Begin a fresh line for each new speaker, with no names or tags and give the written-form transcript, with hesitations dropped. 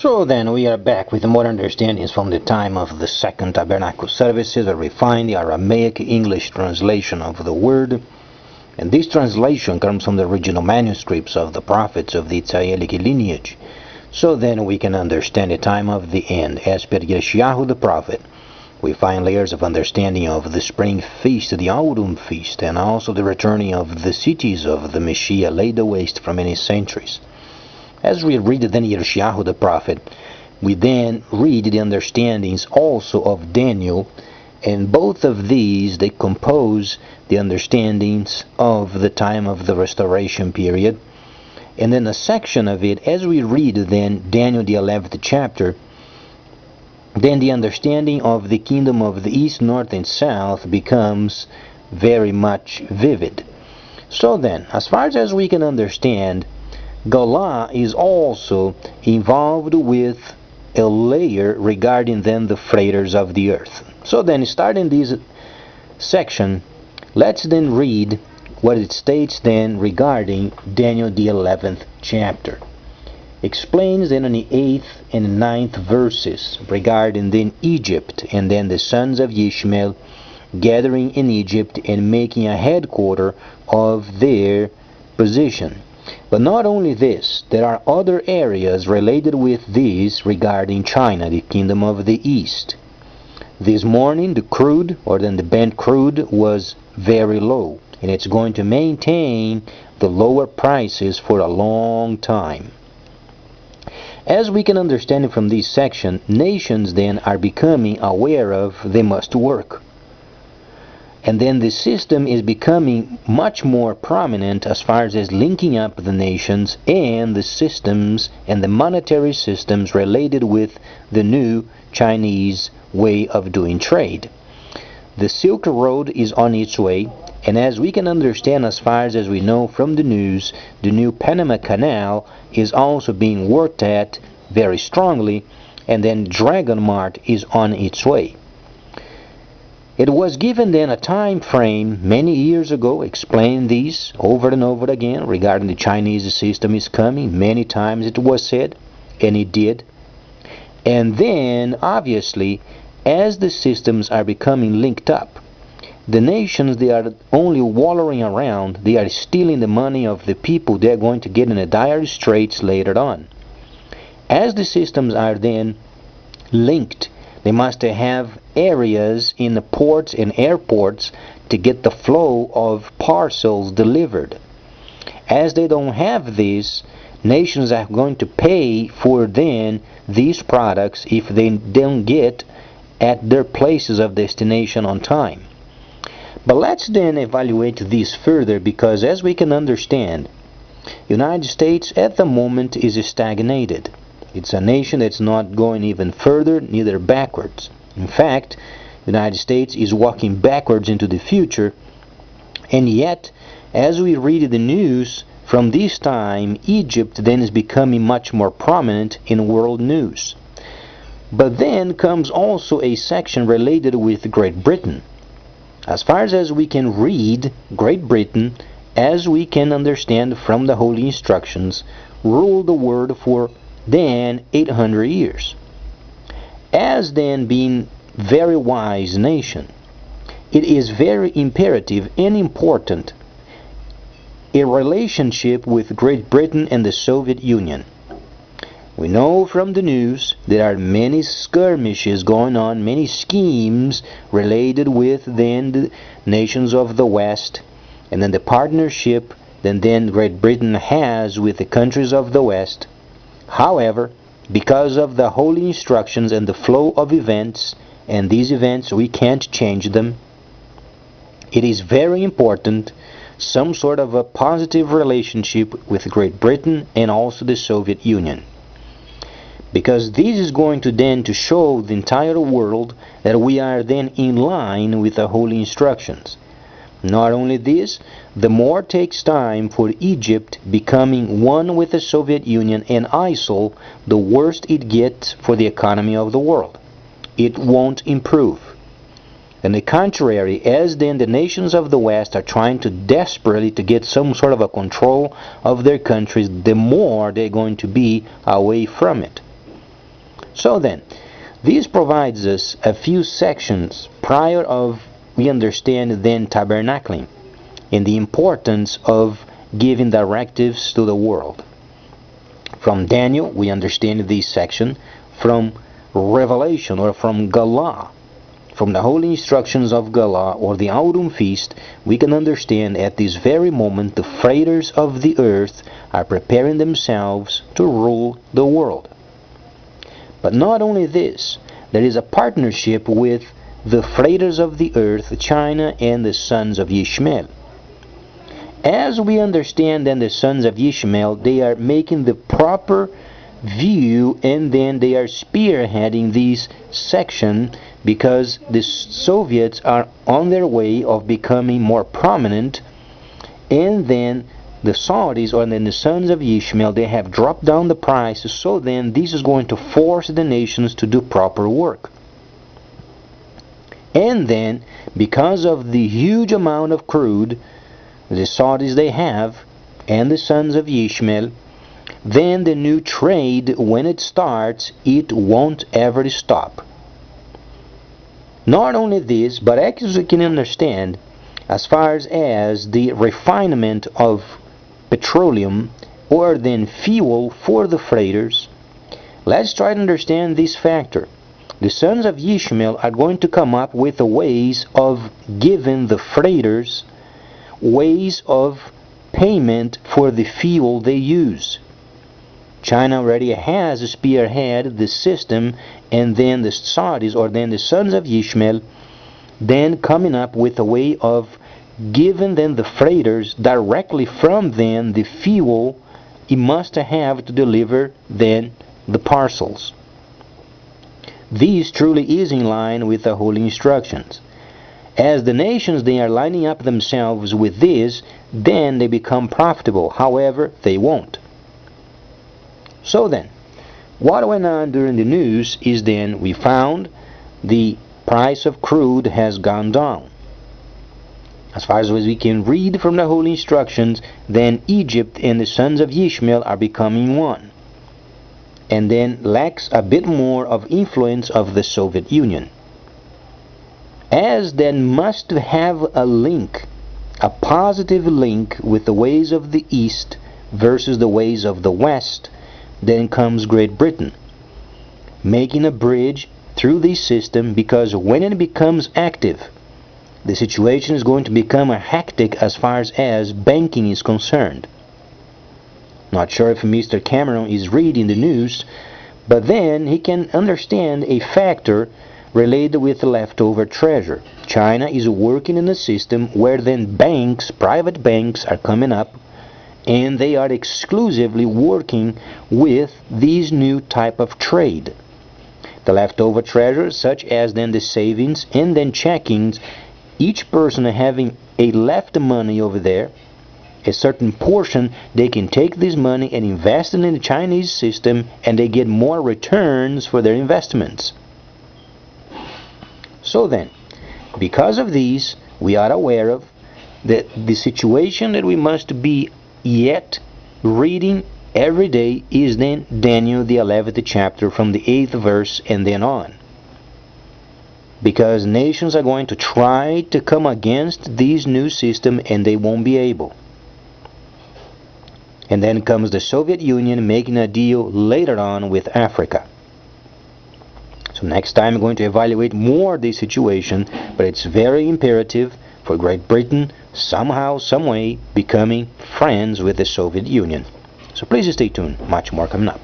So then we are back with more understandings from the time of the Second Tabernacle services, where we find the Aramaic English translation of the word. And this translation comes from the original manuscripts of the prophets of the Israelic lineage. So then we can understand the time of the end. As per Yeshayahu the prophet, we find layers of understanding of the spring feast, the autumn feast, and also the returning of the cities of the Messiah laid waste for many centuries. As we read then Yeshayahu the prophet, we then read the understandings also of Daniel, and both of these, they compose the understandings of the time of the restoration period. And then a section of it, as we read then Daniel the 11th chapter, then the understanding of the kingdom of the east, north, and south becomes very much vivid. So then, as far as we can understand, Gala is also involved with a layer regarding then the freighters of the earth. So then, starting this section, let's then read what it states then regarding Daniel the 11th chapter. Explains then in the 8th and 9th verses regarding then Egypt and then the sons of Ishmael gathering in Egypt and making a headquarter of their position. But not only this, there are other areas related with these regarding China, the kingdom of the east. This morning the crude, or then the Brent crude, was very low, and it's going to maintain the lower prices for a long time. As we can understand it from this section, nations then are becoming aware of they must work. And then the system is becoming much more prominent as far as linking up the nations and the systems and the monetary systems related with the new Chinese way of doing trade. The Silk Road is on its way, and as we can understand as far as we know from the news, the new Panama Canal is also being worked at very strongly, and then Dragon Mart is on its way. It was given then a time frame many years ago, explaining these over and over again regarding the Chinese system is coming. Many times it was said, and it did. And then, obviously, as the systems are becoming linked up, the nations, they are only wallowing around, they are stealing the money of the people they're going to get in the dire straits later on. As the systems are then linked, they must have areas in the ports and airports to get the flow of parcels delivered. As they don't have this, nations are going to pay for then these products if they don't get at their places of destination on time. But let's then evaluate this further, because as we can understand, United States at the moment is stagnated. It's a nation that's not going even further, neither backwards. In fact, the United States is walking backwards into the future, and yet, as we read the news from this time, Egypt then is becoming much more prominent in world news. But then comes also a section related with Great Britain. As far as we can read, Great Britain, as we can understand from the Holy Instructions, ruled the world for then 800 years. As then being very wise nation, it is very imperative and important a relationship with Great Britain and the Soviet Union. We know from the news there are many skirmishes going on, many schemes related with then the nations of the West, and then the partnership that then Great Britain has with the countries of the West. However, because of the holy instructions and the flow of events, and these events we can't change them, it is very important some sort of a positive relationship with Great Britain and also the Soviet Union. Because this is going to then to show the entire world that we are then in line with the holy instructions. Not only this, the more it takes time for Egypt becoming one with the Soviet Union and ISIL, the worse it gets for the economy of the world. It won't improve. On the contrary, as then the nations of the West are trying to desperately to get some sort of a control of their countries, the more they're going to be away from it. So then, this provides us a few sections prior of we understand then tabernacling and the importance of giving directives to the world. From Daniel, we understand this section. From Revelation, or from Galah, from the holy instructions of Galah or the autumn feast, we can understand at this very moment the freighters of the earth are preparing themselves to rule the world. But not only this, there is a partnership with the freighters of the earth, China and the sons of Ishmael. As we understand then the sons of Ishmael, they are making the proper view, and then they are spearheading this section because the Soviets are on their way of becoming more prominent, and then the Saudis, or then the sons of Ishmael, they have dropped down the prices, so then this is going to force the nations to do proper work. And then, because of the huge amount of crude the Saudis they have, and the sons of Ishmael, then the new trade, when it starts, it won't ever stop. Not only this, but as we can understand, as far as the refinement of petroleum, or then fuel for the freighters, let's try to understand this factor. The sons of Ishmael are going to come up with the ways of giving the freighters ways of payment for the fuel they use. China already has spearheaded the system, and then the Saudis, or then the sons of Ishmael, then coming up with a way of giving them the freighters directly from them the fuel it must have to deliver then the parcels. This truly is in line with the holy instructions. As the nations they are lining up themselves with this, then they become profitable. However, they won't. So then, what went on during the news is then we found the price of crude has gone down. As far as we can read from the holy instructions, then Egypt and the sons of Ishmael are becoming one, and then lacks a bit more of influence of the Soviet Union. As then must have a link, a positive link with the ways of the East versus the ways of the West, then comes Great Britain, making a bridge through this system, because when it becomes active, the situation is going to become hectic as far as banking is concerned. Not sure if Mr. Cameron is reading the news, but then he can understand a factor related with the leftover treasure. China is working in a system where then banks, private banks, are coming up, and they are exclusively working with these new type of trade. The leftover treasure, such as then the savings and then checkings, each person having a left money over there, a certain portion, they can take this money and invest it in the Chinese system, and they get more returns for their investments. So then, because of these, we are aware of that the situation that we must be yet reading every day is then Daniel the 11th chapter from the 8th verse and then on. Because nations are going to try to come against this new system, and they won't be able. And then comes the Soviet Union making a deal later on with Africa. So next time I'm going to evaluate more this situation, but it's very imperative for Great Britain somehow, some way, becoming friends with the Soviet Union. So please stay tuned. Much more coming up.